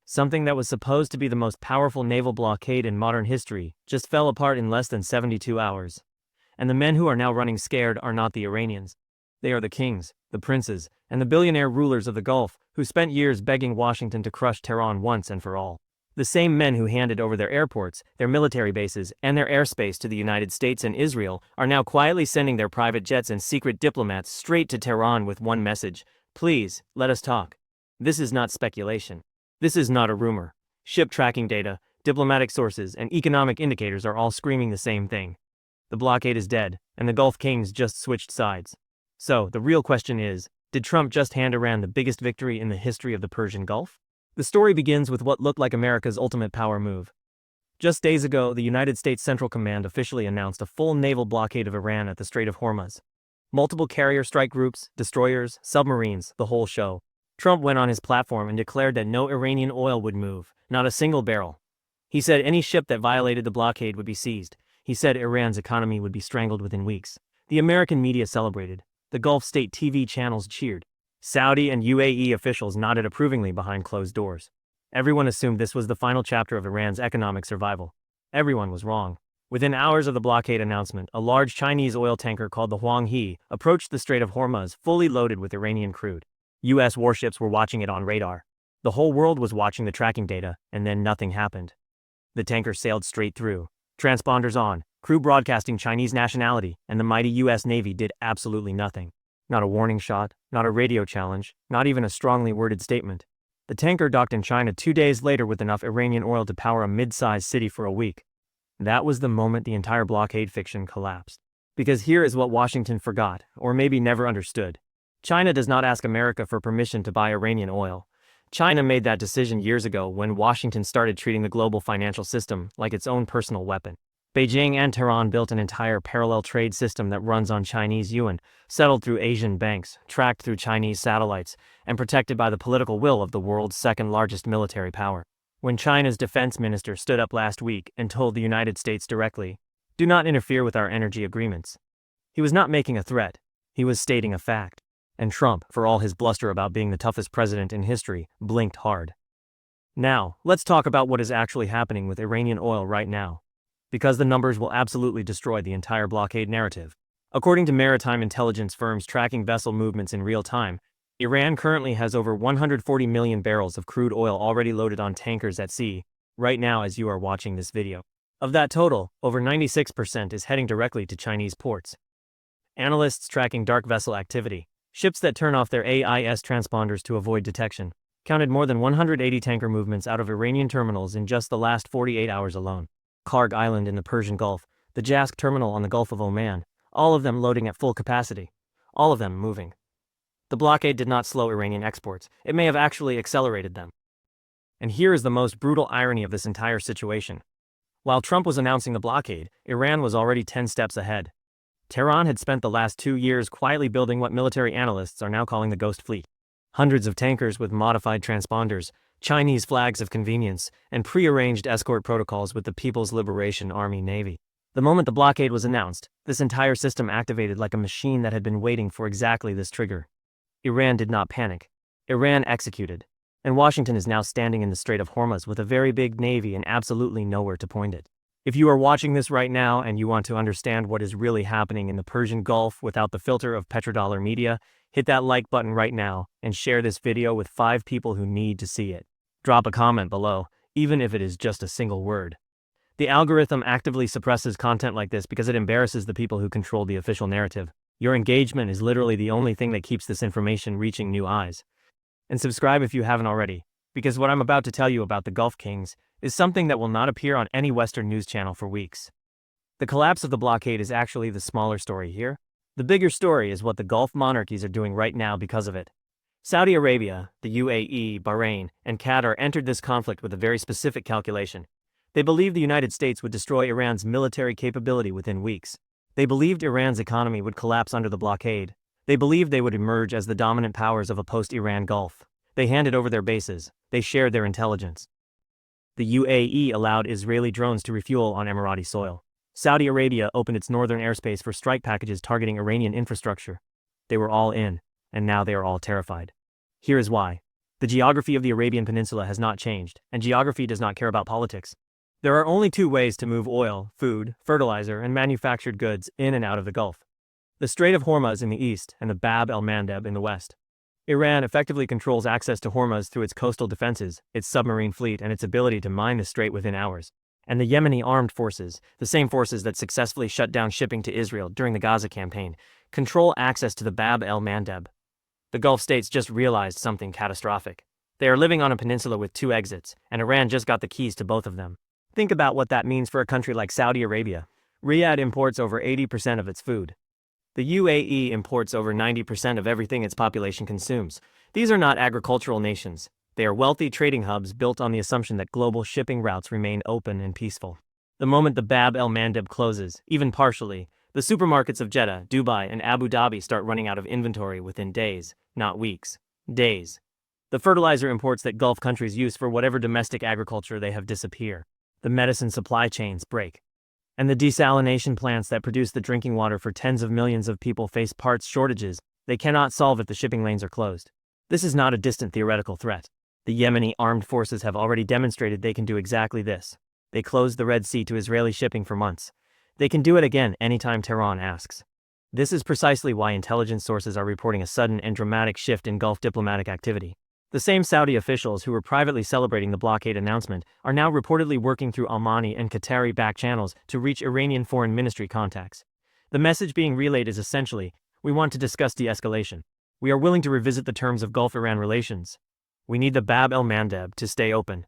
Something that was supposed to be the most powerful naval blockade in modern history just fell apart in less than 72 hours. And the men who are now running scared are not the Iranians. They are the kings, the princes, and the billionaire rulers of the Gulf who spent years begging Washington to crush Tehran once and for all. The same men who handed over their airports, their military bases, and their airspace to the United States and Israel are now quietly sending their private jets and secret diplomats straight to Tehran with one message: please, let us talk. This is not speculation. This is not a rumor. Ship tracking data, diplomatic sources, and economic indicators are all screaming the same thing. The blockade is dead, and the Gulf kings just switched sides. So, the real question is, did Trump just hand Iran the biggest victory in the history of the Persian Gulf? The story begins with what looked like America's ultimate power move. Just days ago, the United States Central Command officially announced a full naval blockade of Iran at the Strait of Hormuz. Multiple carrier strike groups, destroyers, submarines, the whole show. Trump went on his platform and declared that no Iranian oil would move, not a single barrel. He said any ship that violated the blockade would be seized. He said Iran's economy would be strangled within weeks. The American media celebrated. The Gulf state TV channels cheered. Saudi and UAE officials nodded approvingly behind closed doors. Everyone assumed this was the final chapter of Iran's economic survival. Everyone was wrong. Within hours of the blockade announcement, a large Chinese oil tanker called the Huang He approached the Strait of Hormuz fully loaded with Iranian crude. U.S. warships were watching it on radar. The whole world was watching the tracking data, and then nothing happened. The tanker sailed straight through. Transponders on, crew broadcasting Chinese nationality, and the mighty U.S. Navy did absolutely nothing. Not a warning shot, not a radio challenge, not even a strongly worded statement. The tanker docked in China 2 days later with enough Iranian oil to power a mid-sized city for a week. That was the moment the entire blockade fiction collapsed. Because here is what Washington forgot, or maybe never understood. China does not ask America for permission to buy Iranian oil. China made that decision years ago when Washington started treating the global financial system like its own personal weapon. Beijing and Tehran built an entire parallel trade system that runs on Chinese yuan, settled through Asian banks, tracked through Chinese satellites, and protected by the political will of the world's second-largest military power. When China's defense minister stood up last week and told the United States directly, "Do not interfere with our energy agreements," he was not making a threat, he was stating a fact. And Trump, for all his bluster about being the toughest president in history, blinked hard. Now, let's talk about what is actually happening with Iranian oil right now. Because the numbers will absolutely destroy the entire blockade narrative. According to maritime intelligence firms tracking vessel movements in real time, Iran currently has over 140 million barrels of crude oil already loaded on tankers at sea, right now as you are watching this video. Of that total, over 96% is heading directly to Chinese ports. Analysts tracking dark vessel activity, ships that turn off their AIS transponders to avoid detection, counted more than 180 tanker movements out of Iranian terminals in just the last 48 hours alone. Karg Island in the Persian Gulf, the Jask terminal on the Gulf of Oman, all of them loading at full capacity, all of them moving. The blockade did not slow Iranian exports, it may have actually accelerated them. And here is the most brutal irony of this entire situation. While Trump was announcing the blockade, Iran was already 10 steps ahead. Tehran had spent the last 2 years quietly building what military analysts are now calling the Ghost Fleet. Hundreds of tankers with modified transponders, Chinese flags of convenience, and pre-arranged escort protocols with the People's Liberation Army Navy. The moment the blockade was announced, this entire system activated like a machine that had been waiting for exactly this trigger. Iran did not panic. Iran executed. And Washington is now standing in the Strait of Hormuz with a very big navy and absolutely nowhere to point it. If you are watching this right now and you want to understand what is really happening in the Persian Gulf without the filter of petrodollar media, hit that like button right now and share this video with 5 people who need to see it. Drop a comment below, even if it is just a single word. The algorithm actively suppresses content like this because it embarrasses the people who control the official narrative. Your engagement is literally the only thing that keeps this information reaching new eyes. And subscribe if you haven't already, because what I'm about to tell you about the Gulf Kings is something that will not appear on any Western news channel for weeks. The collapse of the blockade is actually the smaller story here. The bigger story is what the Gulf monarchies are doing right now because of it. Saudi Arabia, the UAE, Bahrain, and Qatar entered this conflict with a very specific calculation. They believed the United States would destroy Iran's military capability within weeks. They believed Iran's economy would collapse under the blockade. They believed they would emerge as the dominant powers of a post-Iran Gulf. They handed over their bases. They shared their intelligence. The UAE allowed Israeli drones to refuel on Emirati soil. Saudi Arabia opened its northern airspace for strike packages targeting Iranian infrastructure. They were all in, and now they are all terrified. Here is why. The geography of the Arabian Peninsula has not changed, and geography does not care about politics. There are only two ways to move oil, food, fertilizer, and manufactured goods in and out of the Gulf: the Strait of Hormuz in the east and the Bab el-Mandeb in the west. Iran effectively controls access to Hormuz through its coastal defenses, its submarine fleet, and its ability to mine the strait within hours. And the Yemeni armed forces, the same forces that successfully shut down shipping to Israel during the Gaza campaign, control access to the Bab el-Mandeb. The Gulf states just realized something catastrophic. They are living on a peninsula with two exits, and Iran just got the keys to both of them. Think about what that means for a country like Saudi Arabia. Riyadh imports over 80% of its food. The UAE imports over 90% of everything its population consumes. These are not agricultural nations. They are wealthy trading hubs built on the assumption that global shipping routes remain open and peaceful. The moment the Bab el-Mandeb closes, even partially, the supermarkets of Jeddah, Dubai, and Abu Dhabi start running out of inventory within days, not weeks. Days. The fertilizer imports that Gulf countries use for whatever domestic agriculture they have disappear. The medicine supply chains break. And the desalination plants that produce the drinking water for tens of millions of people face parts shortages they cannot solve if the shipping lanes are closed. This is not a distant theoretical threat. The Yemeni armed forces have already demonstrated they can do exactly this. They closed the Red Sea to Israeli shipping for months. They can do it again anytime Tehran asks. This is precisely why intelligence sources are reporting a sudden and dramatic shift in Gulf diplomatic activity. The same Saudi officials who were privately celebrating the blockade announcement are now reportedly working through Omani and Qatari backchannels to reach Iranian foreign ministry contacts. The message being relayed is essentially, we want to discuss de-escalation. We are willing to revisit the terms of Gulf-Iran relations. We need the Bab el-Mandeb to stay open.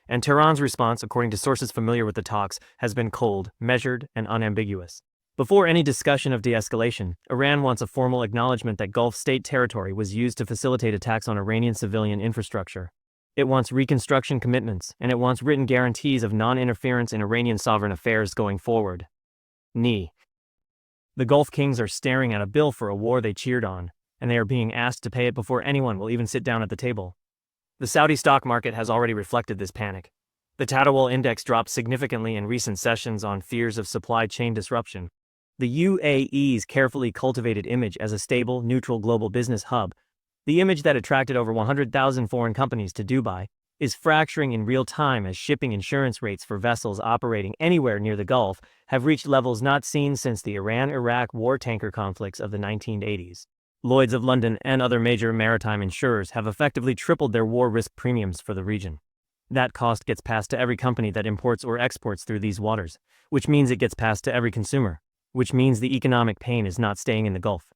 And Tehran's response, according to sources familiar with the talks, has been cold, measured, and unambiguous. Before any discussion of de-escalation, Iran wants a formal acknowledgement that Gulf state territory was used to facilitate attacks on Iranian civilian infrastructure. It wants reconstruction commitments, and it wants written guarantees of non-interference in Iranian sovereign affairs going forward. The Gulf kings are staring at a bill for a war they cheered on, and they are being asked to pay it before anyone will even sit down at the table. The Saudi stock market has already reflected this panic. The Tadawul index dropped significantly in recent sessions on fears of supply chain disruption. The UAE's carefully cultivated image as a stable, neutral global business hub, the image that attracted over 100,000 foreign companies to Dubai, is fracturing in real time as shipping insurance rates for vessels operating anywhere near the Gulf have reached levels not seen since the Iran-Iraq war tanker conflicts of the 1980s. Lloyd's of London and other major maritime insurers have effectively tripled their war risk premiums for the region. That cost gets passed to every company that imports or exports through these waters, which means it gets passed to every consumer, which means the economic pain is not staying in the Gulf.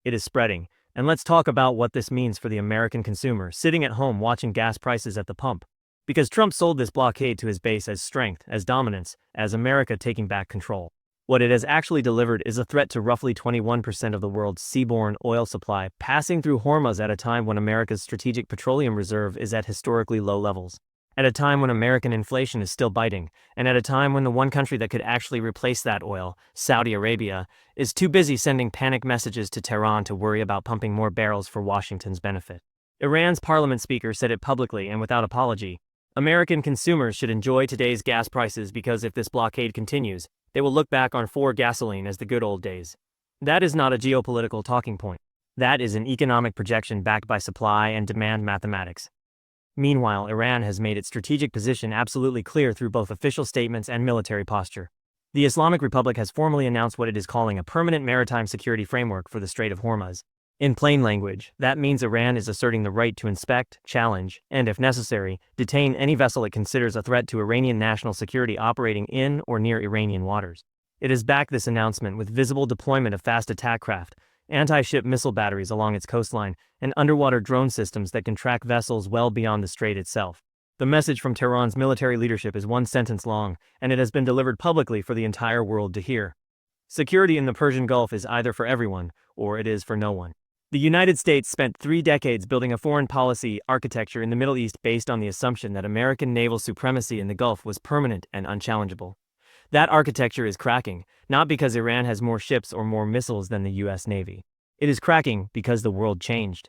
It is spreading, and let's talk about what this means for the American consumer sitting at home watching gas prices at the pump. Because Trump sold this blockade to his base as strength, as dominance, as America taking back control. What it has actually delivered is a threat to roughly 21% of the world's seaborne oil supply passing through Hormuz at a time when America's strategic petroleum reserve is at historically low levels. At a time when American inflation is still biting, and at a time when the one country that could actually replace that oil, Saudi Arabia, is too busy sending panic messages to Tehran to worry about pumping more barrels for Washington's benefit. Iran's parliament speaker said it publicly and without apology. American consumers should enjoy today's gas prices because if this blockade continues, they will look back on gasoline as the good old days. That is not a geopolitical talking point. That is an economic projection backed by supply and demand mathematics. Meanwhile, Iran has made its strategic position absolutely clear through both official statements and military posture. The Islamic Republic has formally announced what it is calling a permanent maritime security framework for the Strait of Hormuz. In plain language, that means Iran is asserting the right to inspect, challenge, and if necessary, detain any vessel it considers a threat to Iranian national security operating in or near Iranian waters. It has backed this announcement with visible deployment of fast attack craft, anti-ship missile batteries along its coastline, and underwater drone systems that can track vessels well beyond the strait itself. The message from Tehran's military leadership is one sentence long, and it has been delivered publicly for the entire world to hear. Security in the Persian Gulf is either for everyone, or it is for no one. The United States spent 3 decades building a foreign policy architecture in the Middle East based on the assumption that American naval supremacy in the Gulf was permanent and unchallengeable. That architecture is cracking, not because Iran has more ships or more missiles than the US Navy. It is cracking because the world changed.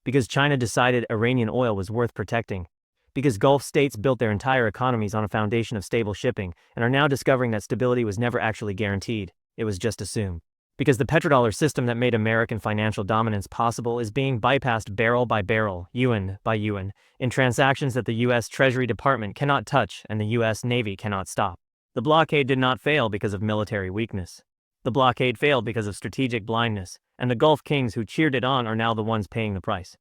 Because China decided Iranian oil was worth protecting. Because Gulf states built their entire economies on a foundation of stable shipping and are now discovering that stability was never actually guaranteed, it was just assumed. Because the petrodollar system that made American financial dominance possible is being bypassed barrel by barrel, yuan by yuan, in transactions that the U.S. Treasury Department cannot touch and the U.S. Navy cannot stop. The blockade did not fail because of military weakness. The blockade failed because of strategic blindness, and the Gulf kings who cheered it on are now the ones paying the price.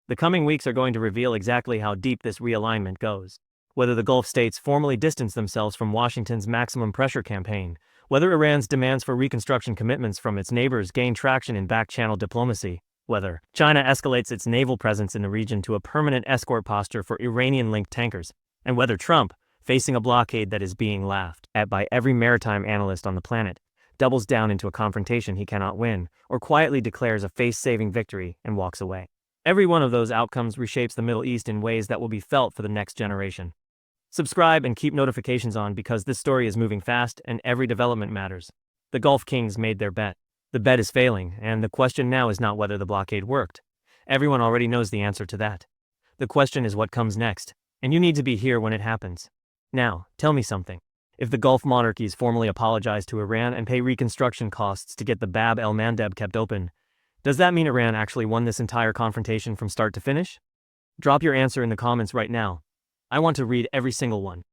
The coming weeks are going to reveal exactly how deep this realignment goes. Whether the Gulf states formally distance themselves from Washington's maximum pressure campaign, whether Iran's demands for reconstruction commitments from its neighbors gain traction in backchannel diplomacy, whether China escalates its naval presence in the region to a permanent escort posture for Iranian-linked tankers, and whether Trump, facing a blockade that is being laughed at by every maritime analyst on the planet, doubles down into a confrontation he cannot win, or quietly declares a face-saving victory and walks away. Every one of those outcomes reshapes the Middle East in ways that will be felt for the next generation. Subscribe and keep notifications on because this story is moving fast and every development matters. The Gulf Kings made their bet. The bet is failing, and the question now is not whether the blockade worked. Everyone already knows the answer to that. The question is what comes next, and you need to be here when it happens. Now, tell me something. If the Gulf monarchies formally apologize to Iran and pay reconstruction costs to get the Bab el-Mandeb kept open, does that mean Iran actually won this entire confrontation from start to finish? Drop your answer in the comments right now. I want to read every single one.